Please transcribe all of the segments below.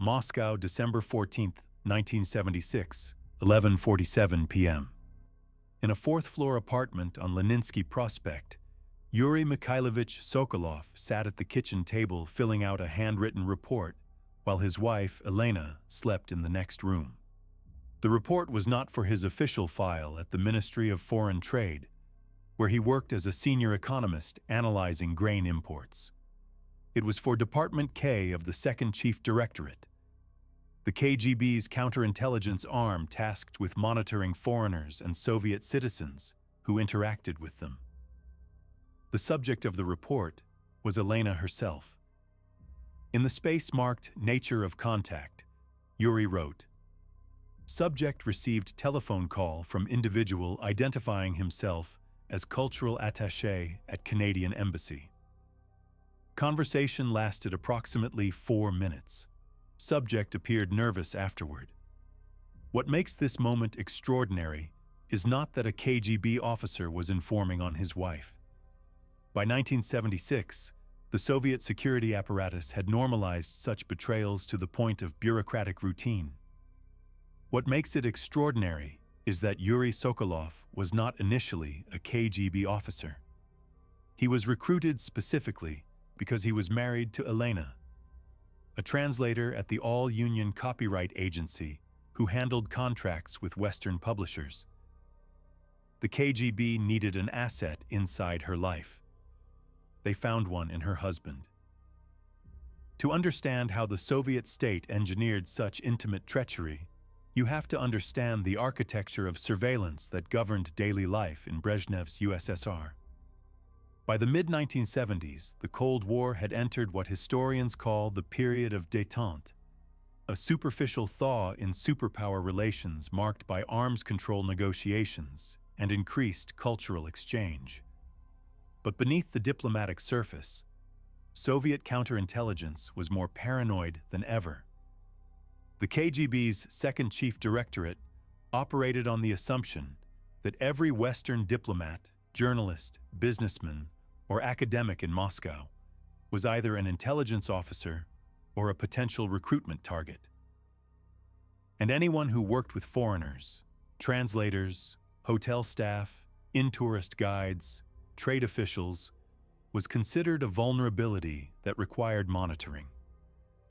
Moscow, December 14, 1976, 11:47 p.m. In a fourth-floor apartment on Leninsky Prospect, Yuri Mikhailovich Sokolov sat at the kitchen table filling out a handwritten report while his wife, Elena, slept in the next room. The report was not for his official file at the Ministry of Foreign Trade, where he worked as a senior economist analyzing grain imports. It was for Department K of the Second Chief Directorate, the KGB's counterintelligence arm tasked with monitoring foreigners and Soviet citizens who interacted with them. The subject of the report was Elena herself. In the space marked Nature of Contact, Yuri wrote, "Subject received telephone call from individual identifying himself as cultural attaché at Canadian Embassy. Conversation lasted approximately 4 minutes. Subject appeared nervous afterward. What makes this moment extraordinary is not that a KGB officer was informing on his wife. By 1976, the Soviet security apparatus had normalized such betrayals to the point of bureaucratic routine. What makes it extraordinary is that Yuri Sokolov was not initially a KGB officer. He was recruited specifically because he was married to Elena, a translator at the All-Union Copyright Agency who handled contracts with Western publishers. The KGB needed an asset inside her life. They found one in her husband. To understand how the Soviet state engineered such intimate treachery, you have to understand the architecture of surveillance that governed daily life in Brezhnev's USSR. By the mid-1970s, the Cold War had entered what historians call the period of détente, a superficial thaw in superpower relations marked by arms control negotiations and increased cultural exchange. But beneath the diplomatic surface, Soviet counterintelligence was more paranoid than ever. The KGB's Second Chief Directorate operated on the assumption that every Western diplomat, journalist, businessman, or academic in Moscow was either an intelligence officer or a potential recruitment target. And anyone who worked with foreigners, translators, hotel staff, in-tourist guides, trade officials, was considered a vulnerability that required monitoring.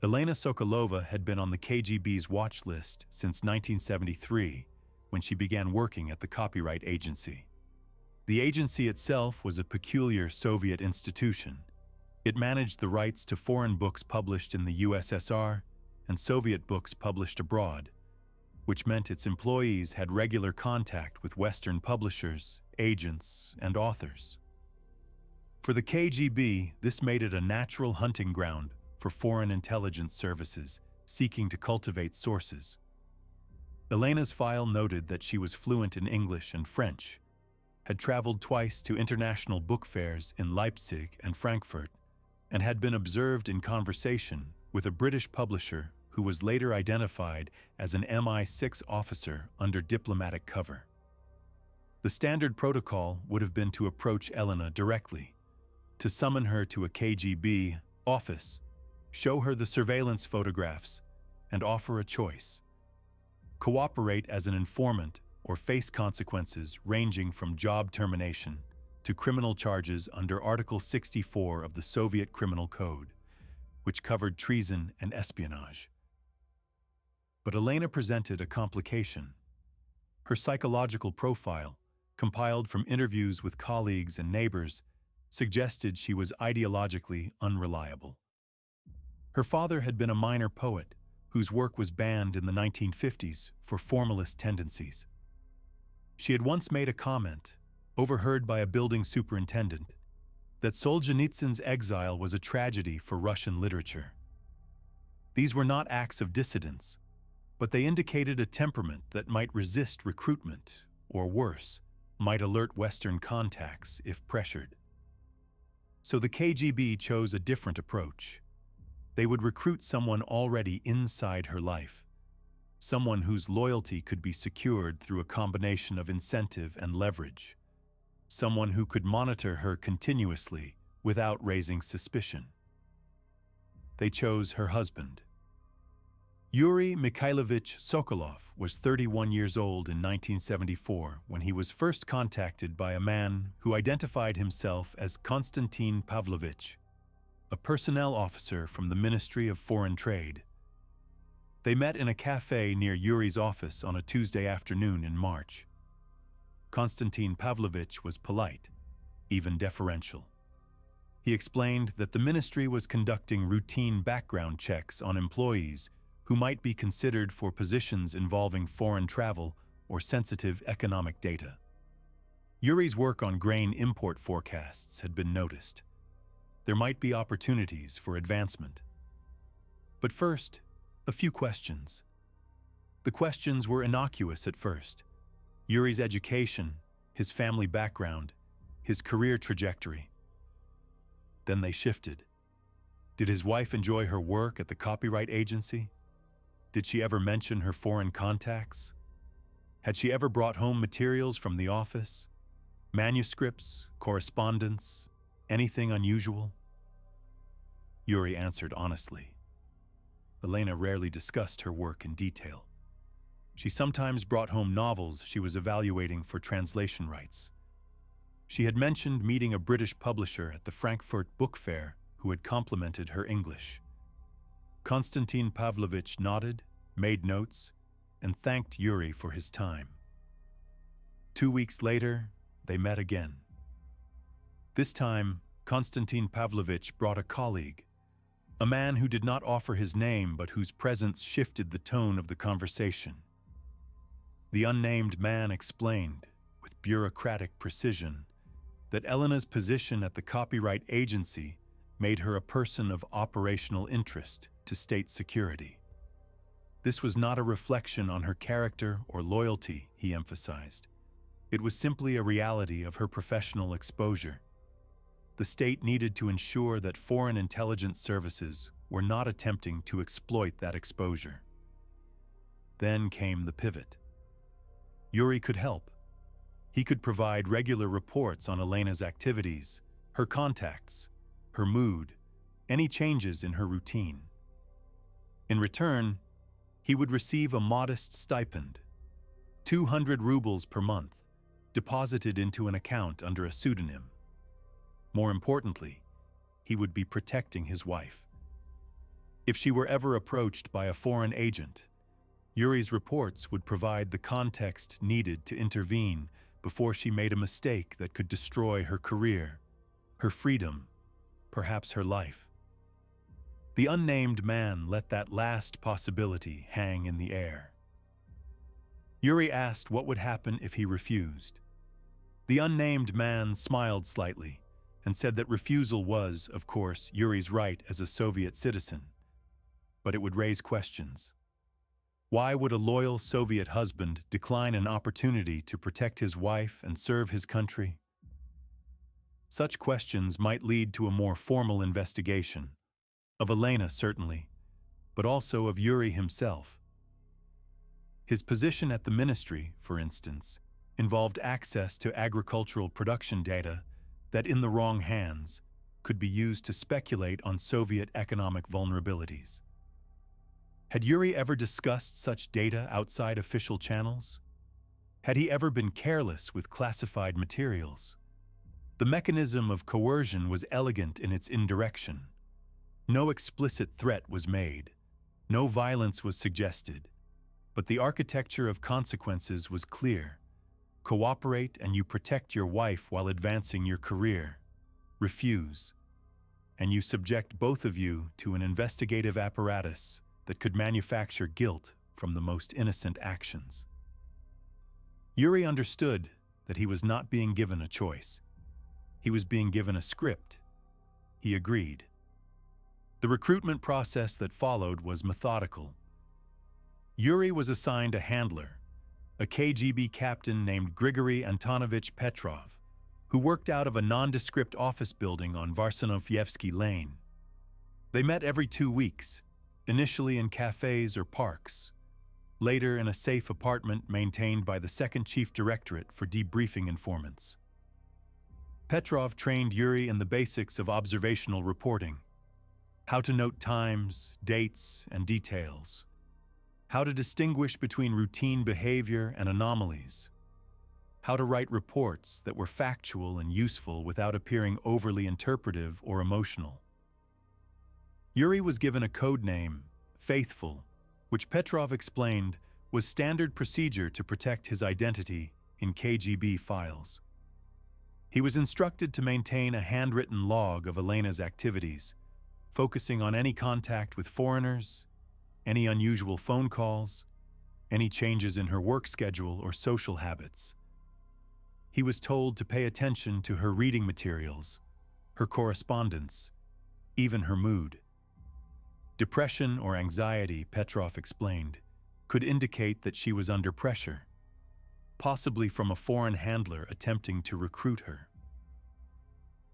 Elena Sokolova had been on the KGB's watch list since 1973, when she began working at the Copyright Agency. The agency itself was a peculiar Soviet institution. It managed the rights to foreign books published in the USSR and Soviet books published abroad, which meant its employees had regular contact with Western publishers, agents, and authors. For the KGB, this made it a natural hunting ground for foreign intelligence services seeking to cultivate sources. Elena's file noted that she was fluent in English and French, had traveled twice to international book fairs in Leipzig and Frankfurt, and had been observed in conversation with a British publisher who was later identified as an MI6 officer under diplomatic cover. The standard protocol would have been to approach Elena directly, to summon her to a KGB office, show her the surveillance photographs, and offer a choice: cooperate as an informant or face consequences ranging from job termination to criminal charges under Article 64 of the Soviet Criminal Code, which covered treason and espionage. But Elena presented a complication. Her psychological profile, compiled from interviews with colleagues and neighbors, suggested she was ideologically unreliable. Her father had been a minor poet whose work was banned in the 1950s for formalist tendencies. She had once made a comment, overheard by a building superintendent, that Solzhenitsyn's exile was a tragedy for Russian literature. These were not acts of dissidence, but they indicated a temperament that might resist recruitment, or worse, might alert Western contacts if pressured. So the KGB chose a different approach. They would recruit someone already inside her life, someone whose loyalty could be secured through a combination of incentive and leverage, someone who could monitor her continuously without raising suspicion. They chose her husband. Yuri Mikhailovich Sokolov was 31 years old in 1974 when he was first contacted by a man who identified himself as Konstantin Pavlovich, a personnel officer from the Ministry of Foreign Trade. They met in a cafe near Yuri's office on a Tuesday afternoon in March. Konstantin Pavlovich was polite, even deferential. He explained that the ministry was conducting routine background checks on employees who might be considered for positions involving foreign travel or sensitive economic data. Yuri's work on grain import forecasts had been noticed. There might be opportunities for advancement. But first, a few questions. The questions were innocuous at first. Yuri's education, his family background, his career trajectory. Then they shifted. Did his wife enjoy her work at the copyright agency? Did she ever mention her foreign contacts? Had she ever brought home materials from the office? Manuscripts, correspondence, anything unusual? Yuri answered honestly. Elena rarely discussed her work in detail. She sometimes brought home novels she was evaluating for translation rights. She had mentioned meeting a British publisher at the Frankfurt Book Fair who had complimented her English. Konstantin Pavlovich nodded, made notes, and thanked Yuri for his time. 2 weeks later, they met again. This time, Konstantin Pavlovich brought a colleague, a man who did not offer his name but whose presence shifted the tone of the conversation. The unnamed man explained, with bureaucratic precision, that Elena's position at the copyright agency made her a person of operational interest to state security. This was not a reflection on her character or loyalty, he emphasized. It was simply a reality of her professional exposure. The state needed to ensure that foreign intelligence services were not attempting to exploit that exposure. Then came the pivot. Yuri could help. He could provide regular reports on Elena's activities, her contacts, her mood, any changes in her routine. In return, he would receive a modest stipend, 200 rubles per month, deposited into an account under a pseudonym. More importantly, he would be protecting his wife. If she were ever approached by a foreign agent, Yuri's reports would provide the context needed to intervene before she made a mistake that could destroy her career, her freedom, perhaps her life. The unnamed man let that last possibility hang in the air. Yuri asked what would happen if he refused. The unnamed man smiled slightly and said that refusal was, of course, Yuri's right as a Soviet citizen. But it would raise questions. Why would a loyal Soviet husband decline an opportunity to protect his wife and serve his country? Such questions might lead to a more formal investigation, of Elena certainly, but also of Yuri himself. His position at the ministry, for instance, involved access to agricultural production data that, in the wrong hands, could be used to speculate on Soviet economic vulnerabilities. Had Yuri ever discussed such data outside official channels? Had he ever been careless with classified materials? The mechanism of coercion was elegant in its indirection. No explicit threat was made. No violence was suggested. But the architecture of consequences was clear. Cooperate and you protect your wife while advancing your career. Refuse, and you subject both of you to an investigative apparatus that could manufacture guilt from the most innocent actions. Yuri understood that he was not being given a choice. He was being given a script. He agreed. The recruitment process that followed was methodical. Yuri was assigned a handler, a KGB captain named Grigory Antonovich Petrov, who worked out of a nondescript office building on Varsonofievsky Lane. They met every 2 weeks, initially in cafes or parks, later in a safe apartment maintained by the Second Chief Directorate for debriefing informants. Petrov trained Yuri in the basics of observational reporting, how to note times, dates, and details, how to distinguish between routine behavior and anomalies, how to write reports that were factual and useful without appearing overly interpretive or emotional. Yuri was given a code name, Faithful, which Petrov explained was standard procedure to protect his identity in KGB files. He was instructed to maintain a handwritten log of Elena's activities, focusing on any contact with foreigners, any unusual phone calls, any changes in her work schedule or social habits. He was told to pay attention to her reading materials, her correspondence, even her mood. Depression or anxiety, Petrov explained, could indicate that she was under pressure, possibly from a foreign handler attempting to recruit her.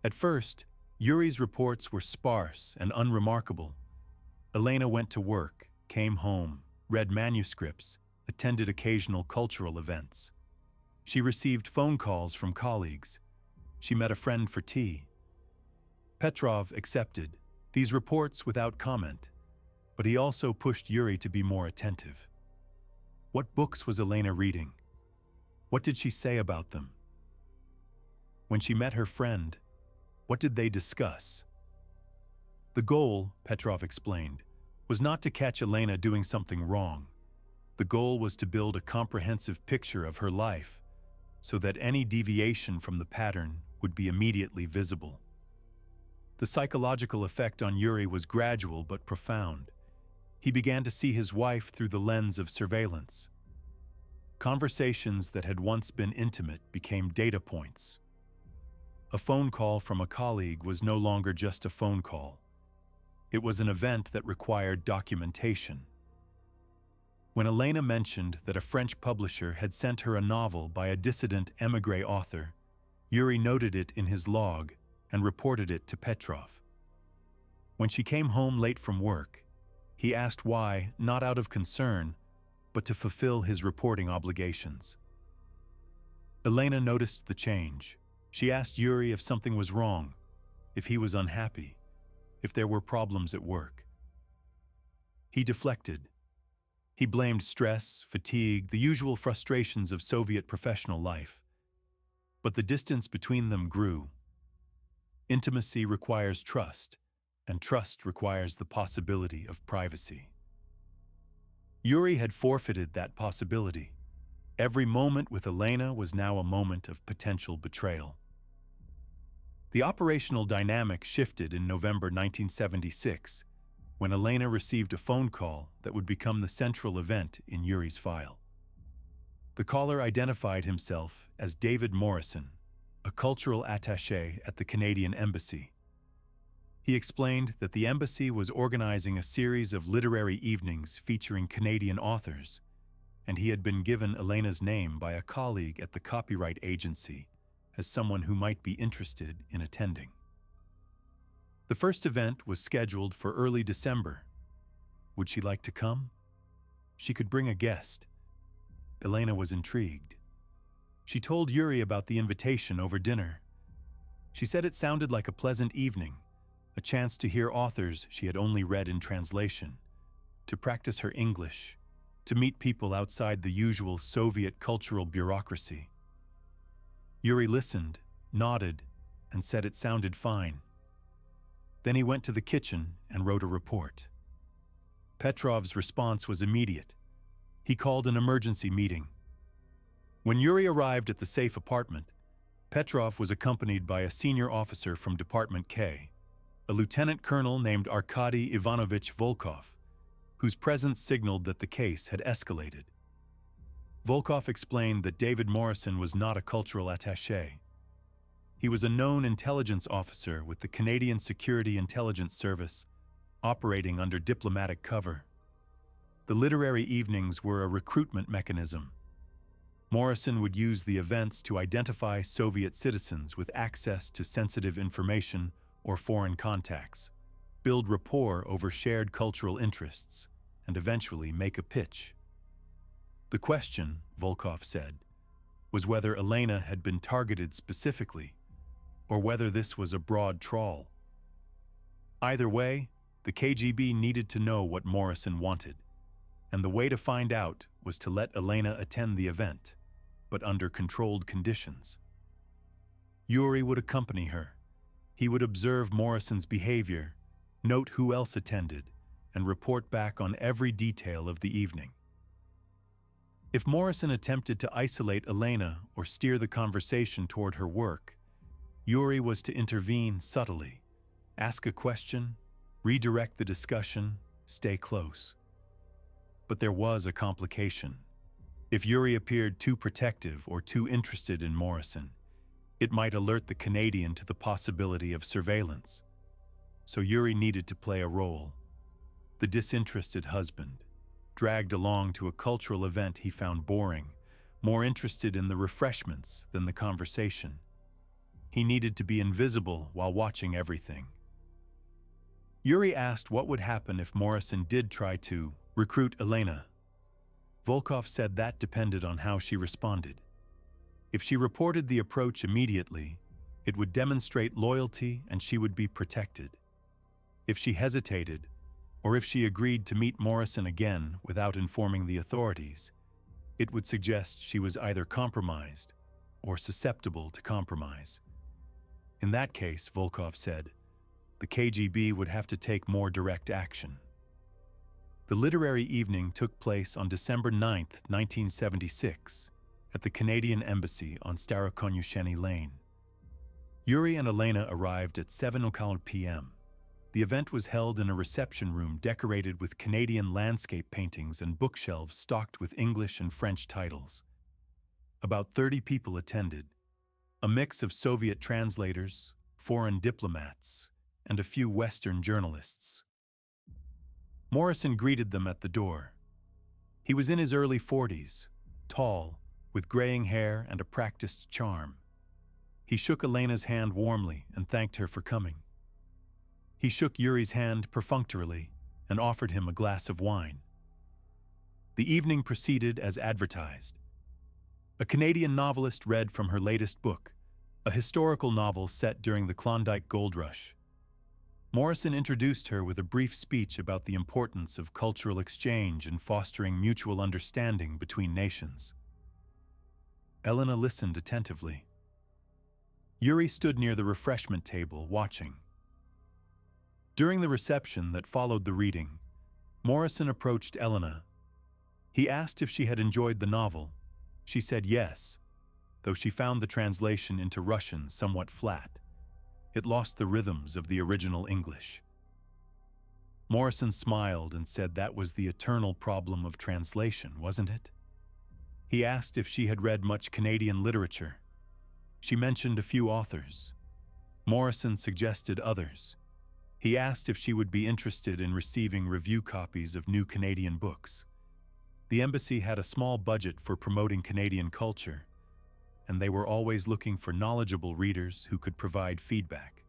At first, Yuri's reports were sparse and unremarkable. Elena went to work, came home, read manuscripts, attended occasional cultural events. She received phone calls from colleagues. She met a friend for tea. Petrov accepted these reports without comment, but he also pushed Yuri to be more attentive. What books was Elena reading? What did she say about them? When she met her friend, what did they discuss? The goal, Petrov explained, was not to catch Elena doing something wrong. The goal was to build a comprehensive picture of her life so that any deviation from the pattern would be immediately visible. The psychological effect on Yuri was gradual but profound. He began to see his wife through the lens of surveillance. Conversations that had once been intimate became data points. A phone call from a colleague was no longer just a phone call. It was an event that required documentation. When Elena mentioned that a French publisher had sent her a novel by a dissident émigré author, Yuri noted it in his log and reported it to Petrov. When she came home late from work, he asked why, not out of concern, but to fulfill his reporting obligations. Elena noticed the change. She asked Yuri if something was wrong, if he was unhappy, if there were problems at work. He deflected. He blamed stress, fatigue, the usual frustrations of Soviet professional life. But the distance between them grew. Intimacy requires trust, and trust requires the possibility of privacy. Yuri had forfeited that possibility. Every moment with Elena was now a moment of potential betrayal. The operational dynamic shifted in November 1976, when Elena received a phone call that would become the central event in Yuri's file. The caller identified himself as David Morrison, a cultural attaché at the Canadian Embassy. He explained that the embassy was organizing a series of literary evenings featuring Canadian authors, and he had been given Elena's name by a colleague at the copyright agency as someone who might be interested in attending. The first event was scheduled for early December. Would she like to come? She could bring a guest. Elena was intrigued. She told Yuri about the invitation over dinner. She said it sounded like a pleasant evening, a chance to hear authors she had only read in translation, to practice her English, to meet people outside the usual Soviet cultural bureaucracy. Yuri listened, nodded, and said it sounded fine. Then he went to the kitchen and wrote a report. Petrov's response was immediate. He called an emergency meeting. When Yuri arrived at the safe apartment, Petrov was accompanied by a senior officer from Department K, a lieutenant colonel named Arkady Ivanovich Volkov, whose presence signaled that the case had escalated. Volkov explained that David Morrison was not a cultural attaché. He was a known intelligence officer with the Canadian Security Intelligence Service, operating under diplomatic cover. The literary evenings were a recruitment mechanism. Morrison would use the events to identify Soviet citizens with access to sensitive information or foreign contacts, build rapport over shared cultural interests, and eventually make a pitch. The question, Volkov said, was whether Elena had been targeted specifically, or whether this was a broad trawl. Either way, the KGB needed to know what Morrison wanted. and the way to find out was to let Elena attend the event, but under controlled conditions. Yuri would accompany her. He would observe Morrison's behavior, note who else attended, and report back on every detail of the evening. If Morrison attempted to isolate Elena or steer the conversation toward her work, Yuri was to intervene subtly, ask a question, redirect the discussion, stay close. But there was a complication. If Yuri appeared too protective or too interested in Morrison, it might alert the Canadian to the possibility of surveillance. So Yuri needed to play a role. The disinterested husband, dragged along to a cultural event he found boring, more interested in the refreshments than the conversation. He needed to be invisible while watching everything. Yuri asked what would happen if Morrison did try to recruit Elena. Volkov said that depended on how she responded. If she reported the approach immediately, it would demonstrate loyalty and she would be protected. If she hesitated, or if she agreed to meet Morrison again without informing the authorities, it would suggest she was either compromised or susceptible to compromise. In that case, Volkov said, the KGB would have to take more direct action. The literary evening took place on December 9, 1976, at the Canadian Embassy on Starokonyusheny Lane. Yuri and Elena arrived at 7:00 p.m. The event was held in a reception room decorated with Canadian landscape paintings and bookshelves stocked with English and French titles. About 30 people attended, a mix of Soviet translators, foreign diplomats, and a few Western journalists. Morrison greeted them at the door. He was in his early 40s, tall, with graying hair and a practiced charm. He shook Elena's hand warmly and thanked her for coming. He shook Yuri's hand perfunctorily and offered him a glass of wine. The evening proceeded as advertised. A Canadian novelist read from her latest book, a historical novel set during the Klondike Gold Rush. Morrison introduced her with a brief speech about the importance of cultural exchange and fostering mutual understanding between nations. Elena listened attentively. Yuri stood near the refreshment table, watching. During the reception that followed the reading, Morrison approached Elena. He asked if she had enjoyed the novel. She said yes, though she found the translation into Russian somewhat flat. It lost the rhythms of the original English. Morrison smiled and said that was the eternal problem of translation, wasn't it? He asked if she had read much Canadian literature. She mentioned a few authors. Morrison suggested others. He asked if she would be interested in receiving review copies of new Canadian books. The embassy had a small budget for promoting Canadian culture, and they were always looking for knowledgeable readers who could provide feedback.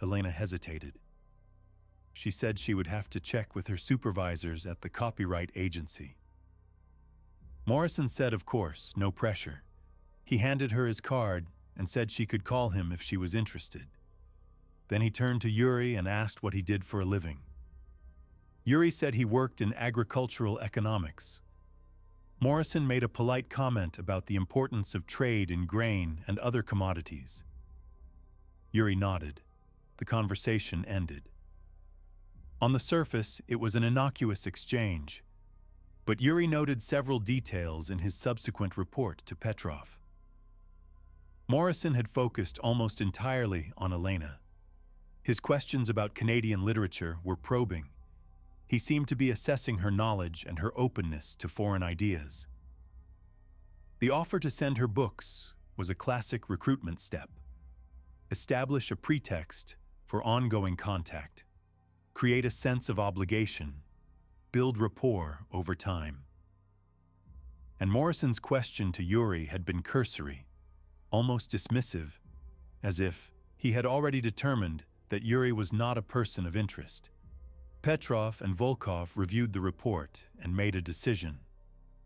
Elena hesitated. She said she would have to check with her supervisors at the copyright agency. Morrison said, of course, no pressure. He handed her his card and said she could call him if she was interested. Then he turned to Yuri and asked what he did for a living. Yuri said he worked in agricultural economics. Morrison made a polite comment about the importance of trade in grain and other commodities. Yuri nodded. The conversation ended. On the surface, it was an innocuous exchange, but Yuri noted several details in his subsequent report to Petrov. Morrison had focused almost entirely on Elena. His questions about Canadian literature were probing. He seemed to be assessing her knowledge and her openness to foreign ideas. The offer to send her books was a classic recruitment step. Establish a pretext for ongoing contact. Create a sense of obligation. Build rapport over time. And Morrison's question to Yuri had been cursory, almost dismissive, as if he had already determined that Yuri was not a person of interest. Petrov and Volkov reviewed the report and made a decision.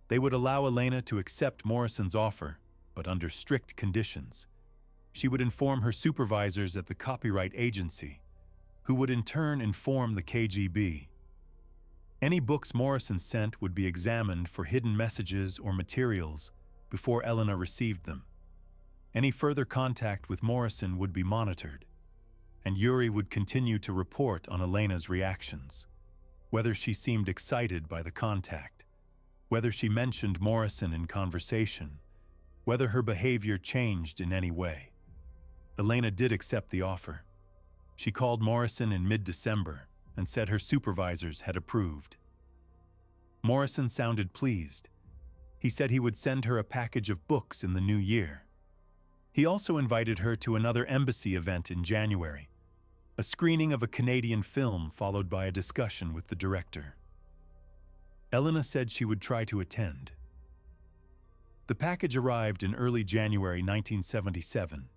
They would allow Elena to accept Morrison's offer, but under strict conditions. She would inform her supervisors at the copyright agency, who would in turn inform the KGB. Any books Morrison sent would be examined for hidden messages or materials before Elena received them. Any further contact with Morrison would be monitored, and Yuri would continue to report on Elena's reactions, whether she seemed excited by the contact, whether she mentioned Morrison in conversation, whether her behavior changed in any way. Elena did accept the offer. She called Morrison in mid-December and said her supervisors had approved. Morrison sounded pleased. He said he would send her a package of books in the new year. He also invited her to another embassy event in January, a screening of a Canadian film followed by a discussion with the director. Elena said she would try to attend. The package arrived in early January 1977.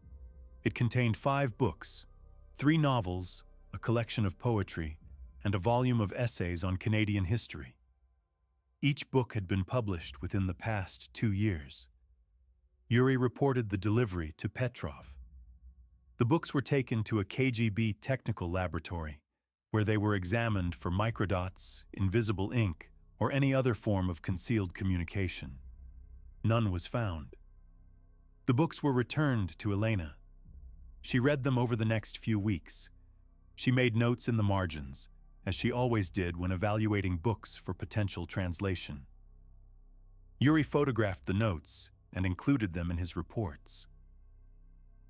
It contained 5 books, 3 novels, a collection of poetry, and a volume of essays on Canadian history. Each book had been published within the past 2 years. Yuri reported the delivery to Petrov. The books were taken to a KGB technical laboratory, where they were examined for microdots, invisible ink, or any other form of concealed communication. None was found. The books were returned to Elena. She read them over the next few weeks. She made notes in the margins, as she always did when evaluating books for potential translation. Yuri photographed the notes and included them in his reports.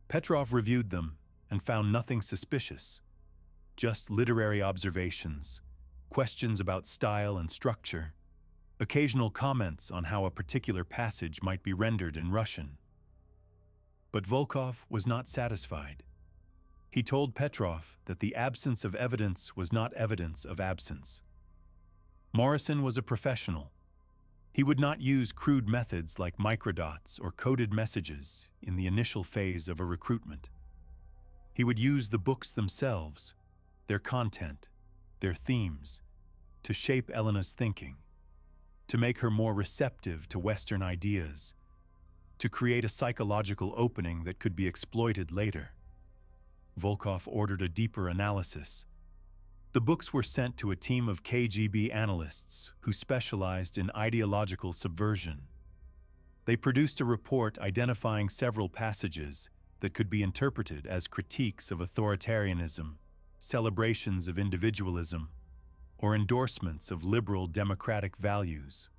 Petrov reviewed them and found nothing suspicious, just literary observations, questions about style and structure, occasional comments on how a particular passage might be rendered in Russian. But Volkov was not satisfied. He told Petrov that the absence of evidence was not evidence of absence. Morrison was a professional. He would not use crude methods like microdots or coded messages in the initial phase of a recruitment. He would use the books themselves, their content, their themes, to shape Elena's thinking, to make her more receptive to Western ideas, to create a psychological opening that could be exploited later. Volkov ordered a deeper analysis. The books were sent to a team of KGB analysts who specialized in ideological subversion. They produced a report identifying several passages that could be interpreted as critiques of authoritarianism, celebrations of individualism, or endorsements of liberal democratic values.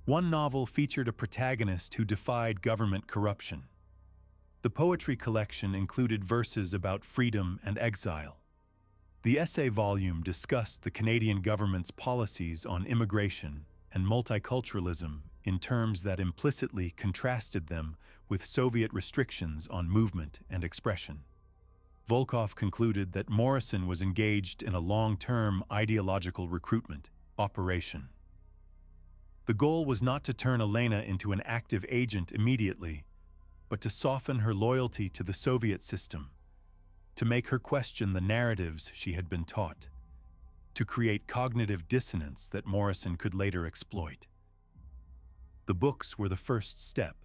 One novel featured a protagonist who defied government corruption. The poetry collection included verses about freedom and exile. The essay volume discussed the Canadian government's policies on immigration and multiculturalism in terms that implicitly contrasted them with Soviet restrictions on movement and expression. Volkov concluded that Morrison was engaged in a long-term ideological recruitment operation. The goal was not to turn Elena into an active agent immediately, but to soften her loyalty to the Soviet system, to make her question the narratives she had been taught, to create cognitive dissonance that Morrison could later exploit. The books were the first step.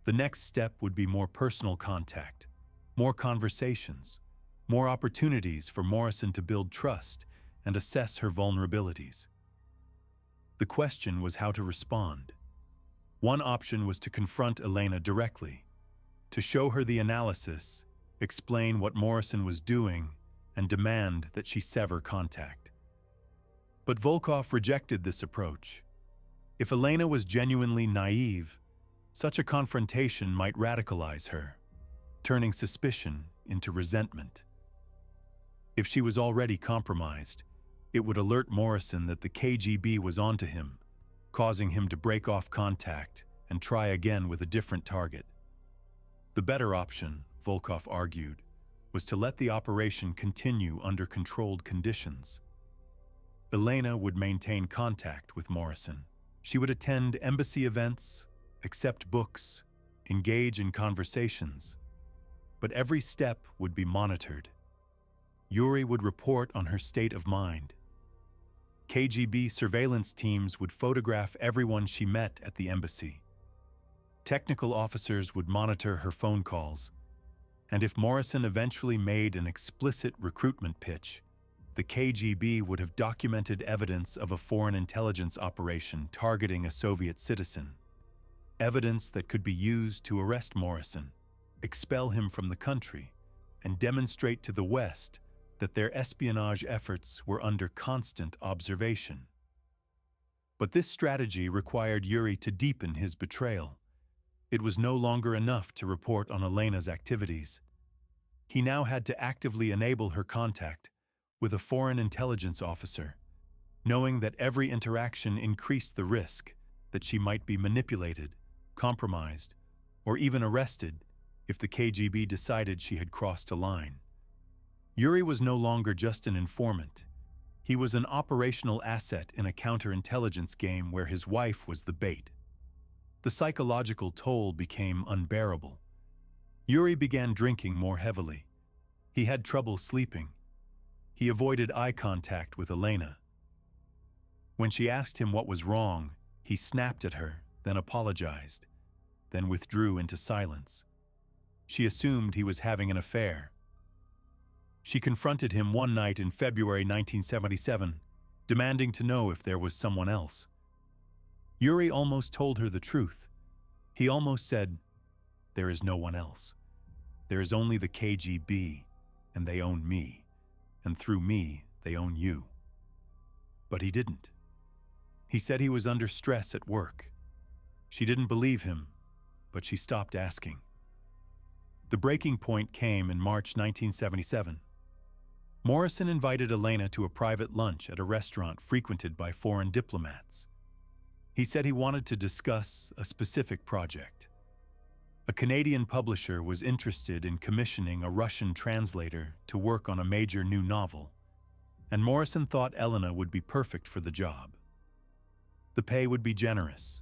The next step would be more personal contact, more conversations, more opportunities for Morrison to build trust and assess her vulnerabilities. The question was how to respond. One option was to confront Elena directly, to show her the analysis, explain what Morrison was doing, and demand that she sever contact. But Volkov rejected this approach. If Elena was genuinely naive, such a confrontation might radicalize her, turning suspicion into resentment. If she was already compromised, it would alert Morrison that the KGB was onto him, causing him to break off contact and try again with a different target. The better option, Volkov argued, was to let the operation continue under controlled conditions. Elena would maintain contact with Morrison. She would attend embassy events, accept books, engage in conversations. But every step would be monitored. Yuri would report on her state of mind. KGB surveillance teams would photograph everyone she met at the embassy. Technical officers would monitor her phone calls. And if Morrison eventually made an explicit recruitment pitch, the KGB would have documented evidence of a foreign intelligence operation targeting a Soviet citizen. Evidence that could be used to arrest Morrison, expel him from the country, and demonstrate to the West that their espionage efforts were under constant observation. But this strategy required Yuri to deepen his betrayal. It was no longer enough to report on Elena's activities. He now had to actively enable her contact with a foreign intelligence officer, knowing that every interaction increased the risk that she might be manipulated, compromised, or even arrested if the KGB decided she had crossed a line. Yuri was no longer just an informant. He was an operational asset in a counterintelligence game where his wife was the bait. The psychological toll became unbearable. Yuri began drinking more heavily. He had trouble sleeping. He avoided eye contact with Elena. When she asked him what was wrong, he snapped at her, then apologized, then withdrew into silence. She assumed he was having an affair. She confronted him one night in February 1977, demanding to know if there was someone else. Yuri almost told her the truth. He almost said, "There is no one else. There is only the KGB, and they own me, and through me, they own you." But he didn't. He said he was under stress at work. She didn't believe him, but she stopped asking. The breaking point came in March 1977. Morrison invited Elena to a private lunch at a restaurant frequented by foreign diplomats. He said he wanted to discuss a specific project. A Canadian publisher was interested in commissioning a Russian translator to work on a major new novel, and Morrison thought Elena would be perfect for the job. The pay would be generous.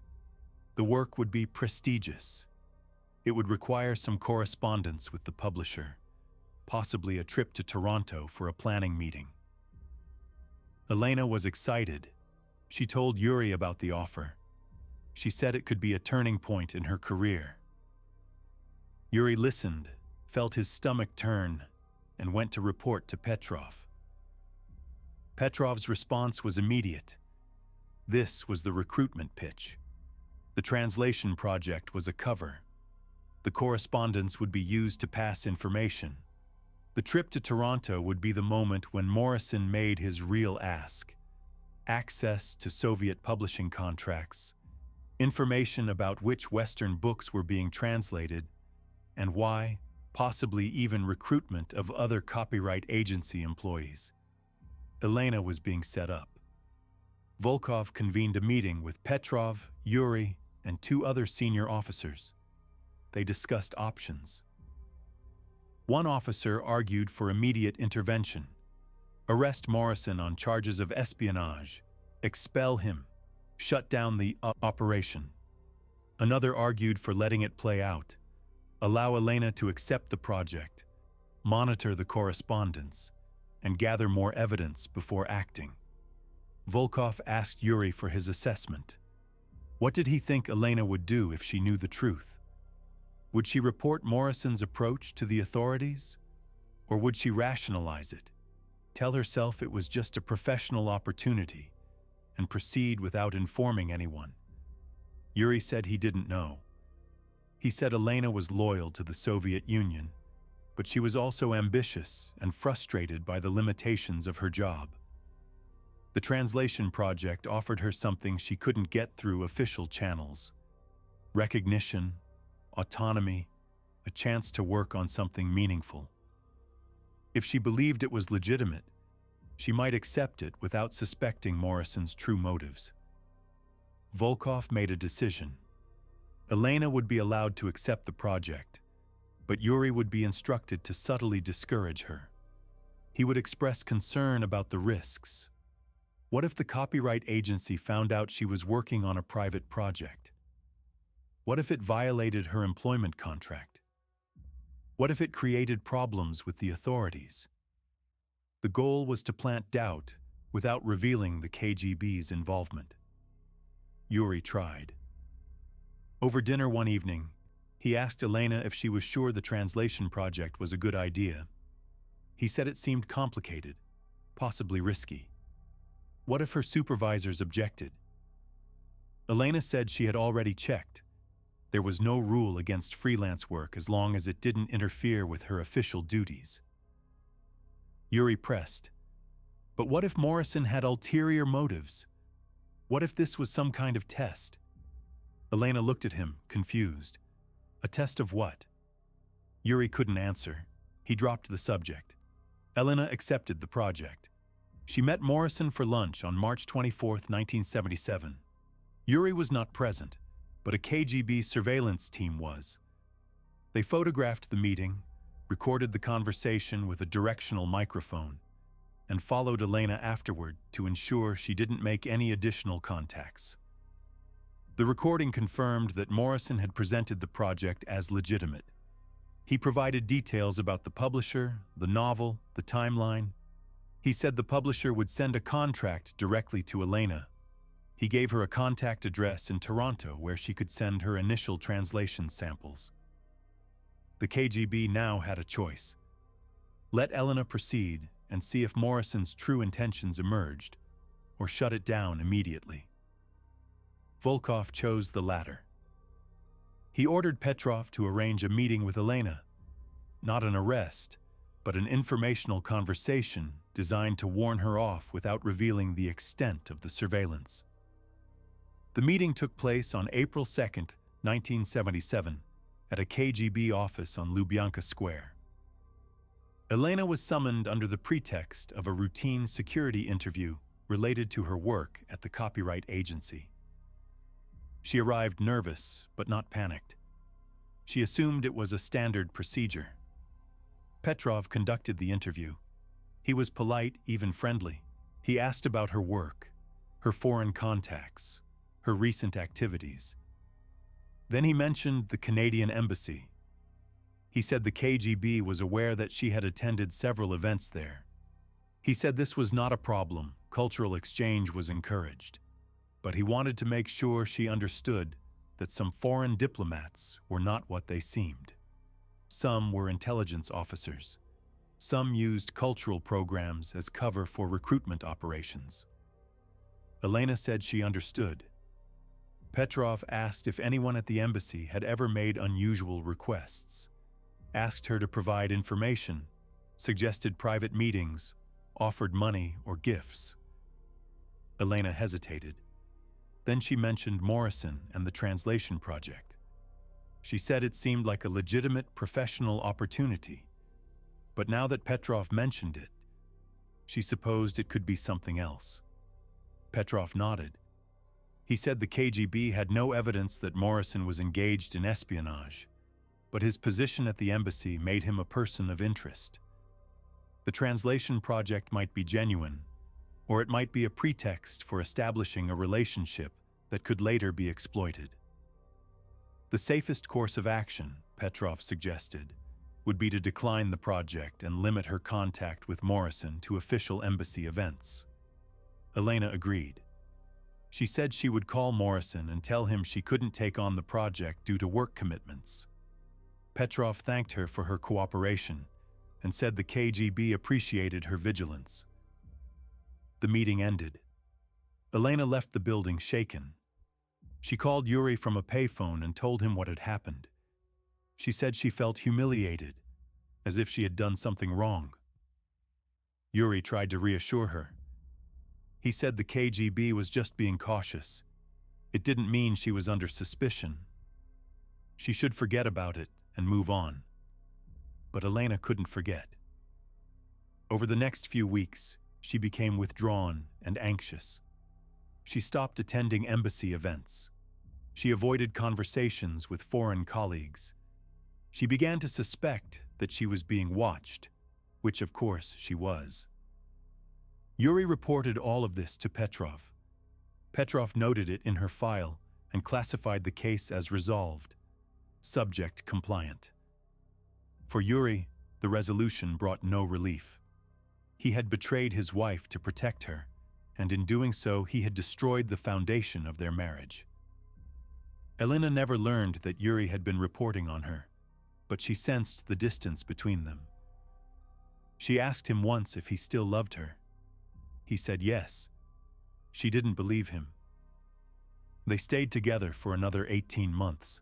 The work would be prestigious. It would require some correspondence with the publisher, possibly a trip to Toronto for a planning meeting. Elena was excited. She told Yuri about the offer. She said it could be a turning point in her career. Yuri listened, felt his stomach turn, and went to report to Petrov. Petrov's response was immediate. This was the recruitment pitch. The translation project was a cover. The correspondence would be used to pass information. The trip to Toronto would be the moment when Morrison made his real ask: access to Soviet publishing contracts, information about which Western books were being translated, and why, possibly even recruitment of other copyright agency employees. Elena was being set up. Volkov convened a meeting with Petrov, Yuri, and 2 other senior officers. They discussed options. One officer argued for immediate intervention: arrest Morrison on charges of espionage, expel him, shut down the operation. Another argued for letting it play out, allow Elena to accept the project, monitor the correspondence, and gather more evidence before acting. Volkov asked Yuri for his assessment. What did he think Elena would do if she knew the truth? Would she report Morrison's approach to the authorities? Or would she rationalize it, tell herself it was just a professional opportunity, and proceed without informing anyone? Yuri said he didn't know. He said Elena was loyal to the Soviet Union, but she was also ambitious and frustrated by the limitations of her job. The translation project offered her something she couldn't get through official channels: recognition, autonomy, a chance to work on something meaningful. If she believed it was legitimate, she might accept it without suspecting Morrison's true motives. Volkov made a decision. Elena would be allowed to accept the project, but Yuri would be instructed to subtly discourage her. He would express concern about the risks. What if the copyright agency found out she was working on a private project? What if it violated her employment contract? What if it created problems with the authorities? The goal was to plant doubt without revealing the KGB's involvement. Yuri tried. Over dinner one evening, he asked Elena if she was sure the translation project was a good idea. He said it seemed complicated. possibly risky. What if her supervisors objected? Elena said she had already checked. There was no rule against freelance work as long as it didn't interfere with her official duties. Yuri pressed. But what if Morrison had ulterior motives? What if this was some kind of test? Elena looked at him, confused. A test of what? Yuri couldn't answer. He dropped the subject. Elena accepted the project. She met Morrison for lunch on March 24, 1977. Yuri was not present, but a KGB surveillance team was. They photographed the meeting, recorded the conversation with a directional microphone, and followed Elena afterward to ensure she didn't make any additional contacts. The recording confirmed that Morrison had presented the project as legitimate. He provided details about the publisher, the novel, the timeline. He said the publisher would send a contract directly to Elena. He gave her a contact address in Toronto where she could send her initial translation samples. The KGB now had a choice. Let Elena proceed and see if Morrison's true intentions emerged, or shut it down immediately. Volkov chose the latter. He ordered Petrov to arrange a meeting with Elena, not an arrest, but an informational conversation designed to warn her off without revealing the extent of the surveillance. The meeting took place on April 2, 1977, at a KGB office on Lubyanka Square. Elena was summoned under the pretext of a routine security interview related to her work at the copyright agency. She arrived nervous, but not panicked. She assumed it was a standard procedure. Petrov conducted the interview. He was polite, even friendly. He asked about her work, her foreign contacts, her recent activities. Then he mentioned the Canadian embassy. He said the KGB was aware that she had attended several events there. He said this was not a problem, cultural exchange was encouraged. But he wanted to make sure she understood that some foreign diplomats were not what they seemed. Some were intelligence officers. Some used cultural programs as cover for recruitment operations. Elena said she understood. Petrov asked if anyone at the embassy had ever made unusual requests, asked her to provide information, suggested private meetings, offered money or gifts. Elena hesitated. Then she mentioned Morrison and the translation project. She said it seemed like a legitimate professional opportunity, but now that Petrov mentioned it, she supposed it could be something else. Petrov nodded. He said the KGB had no evidence that Morrison was engaged in espionage, but his position at the embassy made him a person of interest. The translation project might be genuine, or it might be a pretext for establishing a relationship that could later be exploited. The safest course of action, Petrov suggested, would be to decline the project and limit her contact with Morrison to official embassy events. Elena agreed. She said she would call Morrison and tell him she couldn't take on the project due to work commitments. Petrov thanked her for her cooperation and said the KGB appreciated her vigilance. The meeting ended. Elena left the building shaken. She called Yuri from a payphone and told him what had happened. She said she felt humiliated, as if she had done something wrong. Yuri tried to reassure her. He said the KGB was just being cautious. It didn't mean she was under suspicion. She should forget about it and move on. But Elena couldn't forget. Over the next few weeks, she became withdrawn and anxious. She stopped attending embassy events. She avoided conversations with foreign colleagues. She began to suspect that she was being watched, which of course she was. Yuri reported all of this to Petrov. Petrov noted it in her file and classified the case as resolved, subject compliant. For Yuri, the resolution brought no relief. He had betrayed his wife to protect her, and in doing so, he had destroyed the foundation of their marriage. Elena never learned that Yuri had been reporting on her, but she sensed the distance between them. She asked him once if he still loved her. He said yes. She didn't believe him. They stayed together for another 18 months.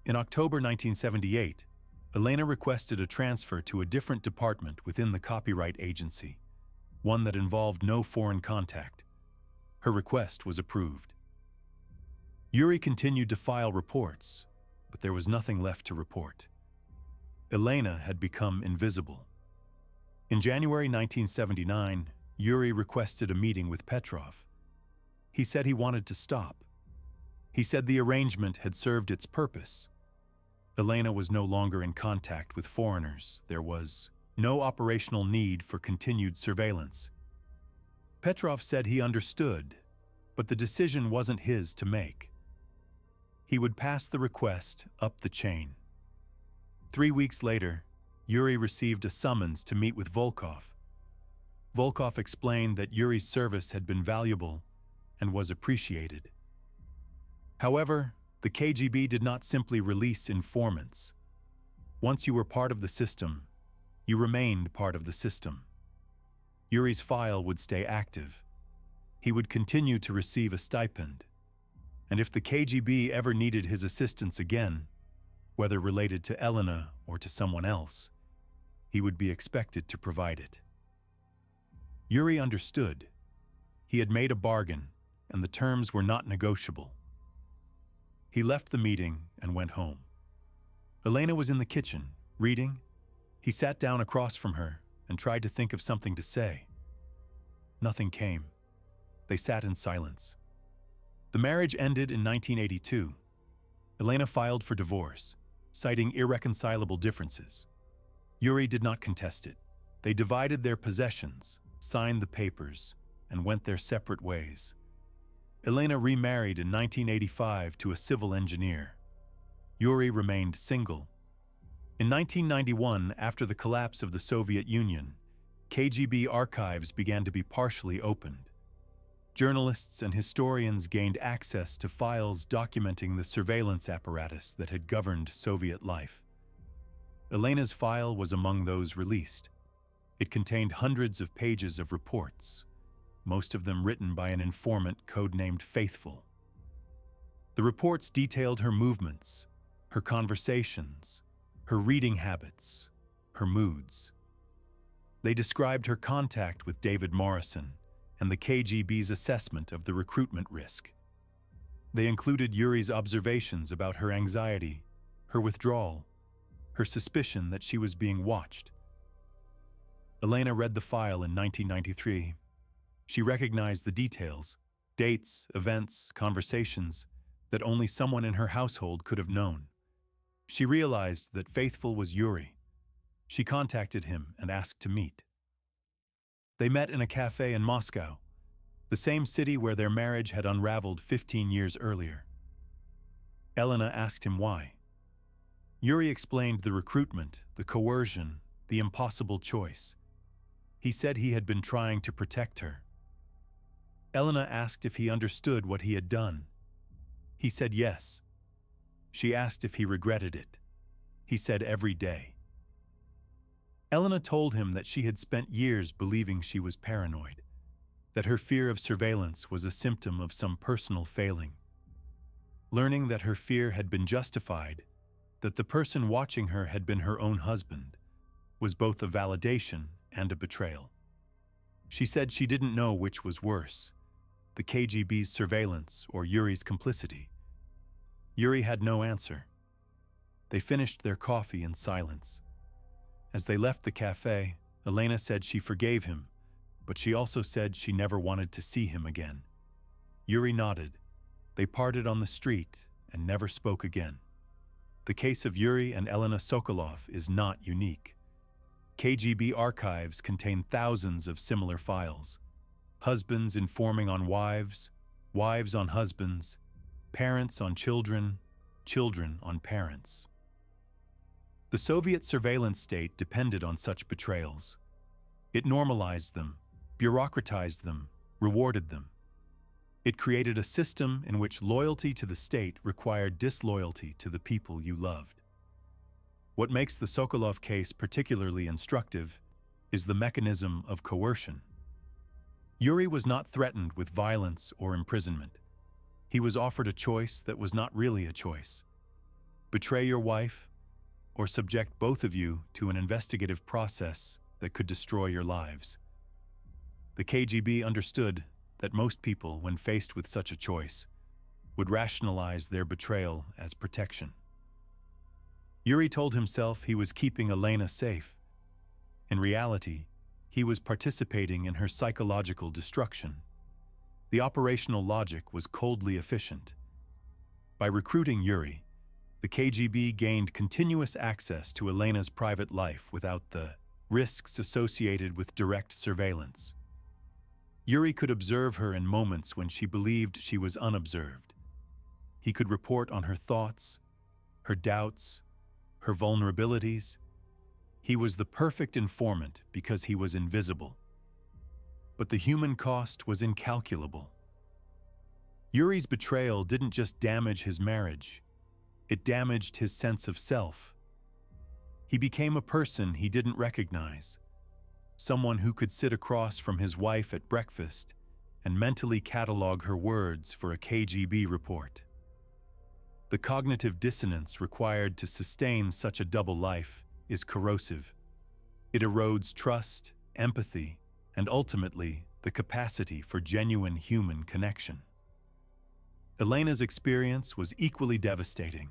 In October 1978, Elena requested a transfer to a different department within the copyright agency, one that involved no foreign contact. Her request was approved. Yuri continued to file reports, but there was nothing left to report. Elena had become invisible. In January 1979, Yuri requested a meeting with Petrov. He said he wanted to stop. He said the arrangement had served its purpose. Elena was no longer in contact with foreigners. There was no operational need for continued surveillance. Petrov said he understood, but the decision wasn't his to make. He would pass the request up the chain. 3 weeks later, Yuri received a summons to meet with Volkov. Volkov explained that Yuri's service had been valuable and was appreciated. However, the KGB did not simply release informants. Once you were part of the system, you remained part of the system. Yuri's file would stay active. He would continue to receive a stipend. And if the KGB ever needed his assistance again, whether related to Elena or to someone else, he would be expected to provide it. Yuri understood. He had made a bargain, and the terms were not negotiable. He left the meeting and went home. Elena was in the kitchen, reading. He sat down across from her and tried to think of something to say. Nothing came. They sat in silence. The marriage ended in 1982. Elena filed for divorce, citing irreconcilable differences. Yuri did not contest it. They divided their possessions, signed the papers, and went their separate ways. Elena remarried in 1985 to a civil engineer. Yuri remained single. In 1991, after the collapse of the Soviet Union, KGB archives began to be partially opened. Journalists and historians gained access to files documenting the surveillance apparatus that had governed Soviet life. Elena's file was among those released. It contained hundreds of pages of reports, most of them written by an informant codenamed Faithful. The reports detailed her movements, her conversations, her reading habits, her moods. They described her contact with David Morrison and the KGB's assessment of the recruitment risk. They included Yuri's observations about her anxiety, her withdrawal, her suspicion that she was being watched. Elena read the file in 1993. She recognized the details, dates, events, conversations that only someone in her household could have known. She realized that Faithful was Yuri. She contacted him and asked to meet. They met in a cafe in Moscow, the same city where their marriage had unraveled 15 years earlier. Elena asked him why. Yuri explained the recruitment, the coercion, the impossible choice. He said he had been trying to protect her. Elena asked if he understood what he had done. He said yes. She asked if he regretted it. He said every day. Elena told him that she had spent years believing she was paranoid, that her fear of surveillance was a symptom of some personal failing. Learning that her fear had been justified, that the person watching her had been her own husband, was both a validation and a betrayal. She said she didn't know which was worse, the KGB's surveillance or Yuri's complicity. Yuri had no answer. They finished their coffee in silence. As they left the cafe, Elena said she forgave him, but she also said she never wanted to see him again. Yuri nodded. They parted on the street and never spoke again. The case of Yuri and Elena Sokolov is not unique. KGB archives contain thousands of similar files. Husbands informing on wives, wives on husbands, parents on children, children on parents. The Soviet surveillance state depended on such betrayals. It normalized them, bureaucratized them, rewarded them. It created a system in which loyalty to the state required disloyalty to the people you loved. What makes the Sokolov case particularly instructive is the mechanism of coercion. Yuri was not threatened with violence or imprisonment. He was offered a choice that was not really a choice. Betray your wife, or subject both of you to an investigative process that could destroy your lives. The KGB understood that most people, when faced with such a choice, would rationalize their betrayal as protection. Yuri told himself he was keeping Elena safe. In reality, he was participating in her psychological destruction. The operational logic was coldly efficient. By recruiting Yuri, the KGB gained continuous access to Elena's private life without the risks associated with direct surveillance. Yuri could observe her in moments when she believed she was unobserved. He could report on her thoughts, her doubts, her vulnerabilities. He was the perfect informant because he was invisible. But the human cost was incalculable. Yuri's betrayal didn't just damage his marriage, it damaged his sense of self. He became a person he didn't recognize, someone who could sit across from his wife at breakfast and mentally catalog her words for a KGB report. The cognitive dissonance required to sustain such a double life is corrosive. It erodes trust, empathy, and ultimately the capacity for genuine human connection. Elena's experience was equally devastating.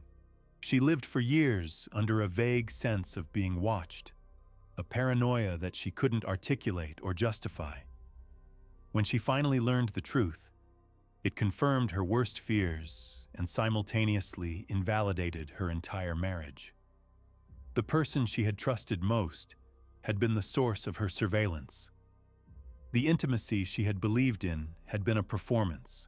She lived for years under a vague sense of being watched, a paranoia that she couldn't articulate or justify. When she finally learned the truth, it confirmed her worst fears and simultaneously invalidated her entire marriage. The person she had trusted most had been the source of her surveillance. The intimacy she had believed in had been a performance.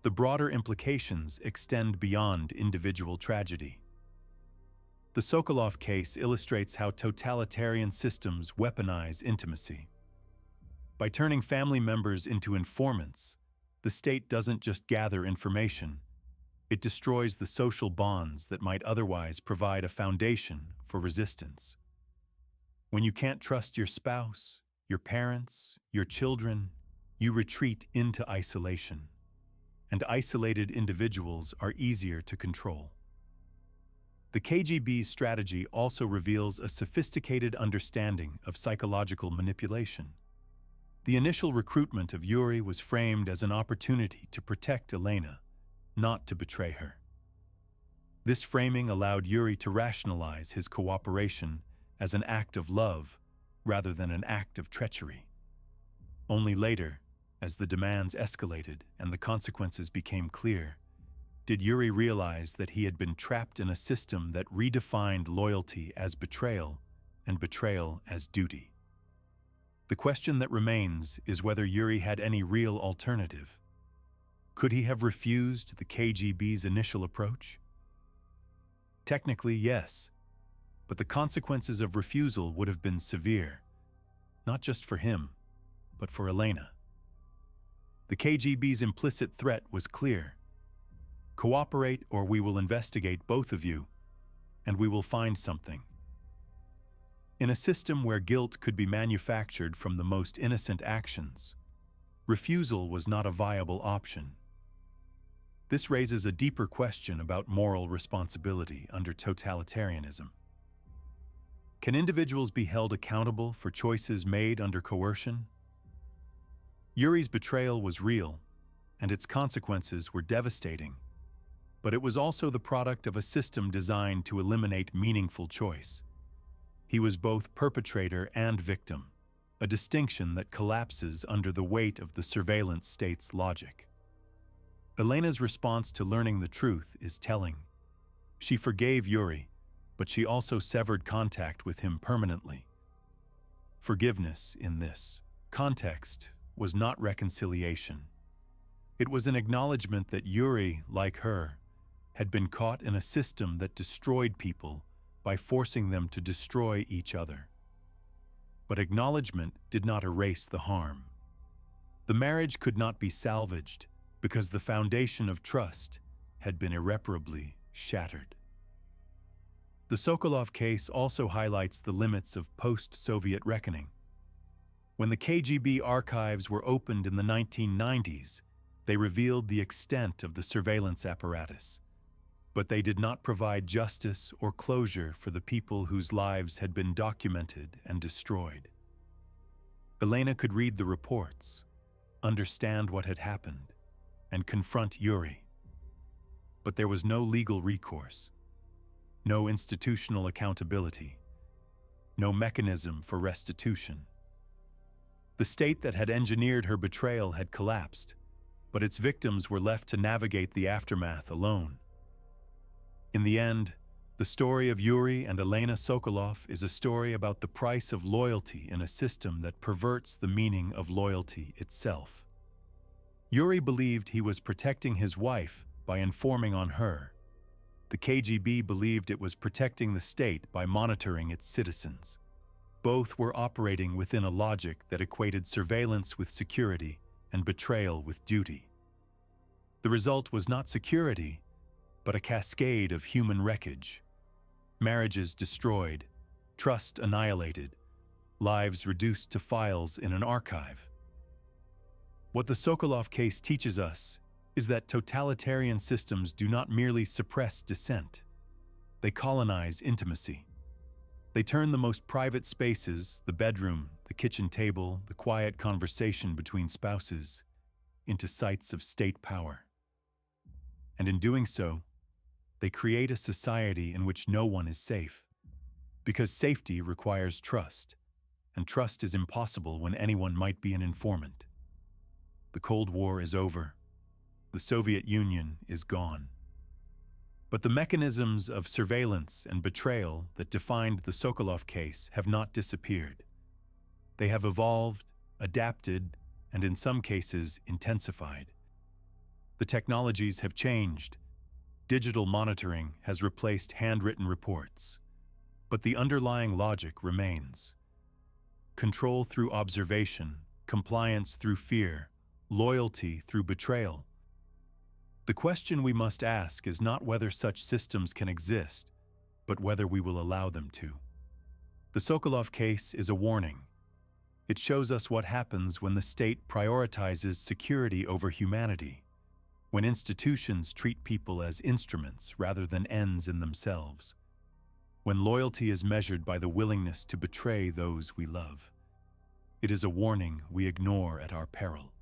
The broader implications extend beyond individual tragedy. The Sokolov case illustrates how totalitarian systems weaponize intimacy. By turning family members into informants, the state doesn't just gather information, it destroys the social bonds that might otherwise provide a foundation for resistance. When you can't trust your spouse, your parents, your children, you retreat into isolation. And isolated individuals are easier to control. The KGB's strategy also reveals a sophisticated understanding of psychological manipulation. The initial recruitment of Yuri was framed as an opportunity to protect Elena, not to betray her. This framing allowed Yuri to rationalize his cooperation as an act of love rather than an act of treachery. Only later, as the demands escalated and the consequences became clear, did Yuri realize that he had been trapped in a system that redefined loyalty as betrayal and betrayal as duty. The question that remains is whether Yuri had any real alternative. Could he have refused the KGB's initial approach? Technically, yes, but the consequences of refusal would have been severe, not just for him, but for Elena. The KGB's implicit threat was clear. Cooperate or we will investigate both of you, and we will find something. In a system where guilt could be manufactured from the most innocent actions, refusal was not a viable option. This raises a deeper question about moral responsibility under totalitarianism. Can individuals be held accountable for choices made under coercion? Yuri's betrayal was real, and its consequences were devastating, but it was also the product of a system designed to eliminate meaningful choice. He was both perpetrator and victim, a distinction that collapses under the weight of the surveillance state's logic. Elena's response to learning the truth is telling. She forgave Yuri, but she also severed contact with him permanently. Forgiveness, in this context, was not reconciliation. It was an acknowledgement that Yuri, like her, had been caught in a system that destroyed people by forcing them to destroy each other. But acknowledgement did not erase the harm. The marriage could not be salvaged because the foundation of trust had been irreparably shattered. The Sokolov case also highlights the limits of post-Soviet reckoning. When the KGB archives were opened in the 1990s, they revealed the extent of the surveillance apparatus. But they did not provide justice or closure for the people whose lives had been documented and destroyed. Elena could read the reports, understand what had happened, and confront Yuri. But there was no legal recourse, no institutional accountability, no mechanism for restitution. The state that had engineered her betrayal had collapsed, but its victims were left to navigate the aftermath alone. In the end, the story of Yuri and Elena Sokolov is a story about the price of loyalty in a system that perverts the meaning of loyalty itself. Yuri believed he was protecting his wife by informing on her. The KGB believed it was protecting the state by monitoring its citizens. Both were operating within a logic that equated surveillance with security and betrayal with duty. The result was not security, but a cascade of human wreckage. Marriages destroyed, trust annihilated, lives reduced to files in an archive. What the Sokolov case teaches us is that totalitarian systems do not merely suppress dissent. They colonize intimacy. They turn the most private spaces, the bedroom, the kitchen table, the quiet conversation between spouses, into sites of state power. And in doing so, they create a society in which no one is safe, because safety requires trust, and trust is impossible when anyone might be an informant. The Cold War is over. The Soviet Union is gone. But the mechanisms of surveillance and betrayal that defined the Sokolov case have not disappeared. They have evolved, adapted, and in some cases intensified. The technologies have changed. Digital monitoring has replaced handwritten reports, but the underlying logic remains. Control through observation, compliance through fear, loyalty through betrayal. The question we must ask is not whether such systems can exist, but whether we will allow them to. The Sokolov case is a warning. It shows us what happens when the state prioritizes security over humanity, when institutions treat people as instruments rather than ends in themselves, when loyalty is measured by the willingness to betray those we love. It is a warning we ignore at our peril.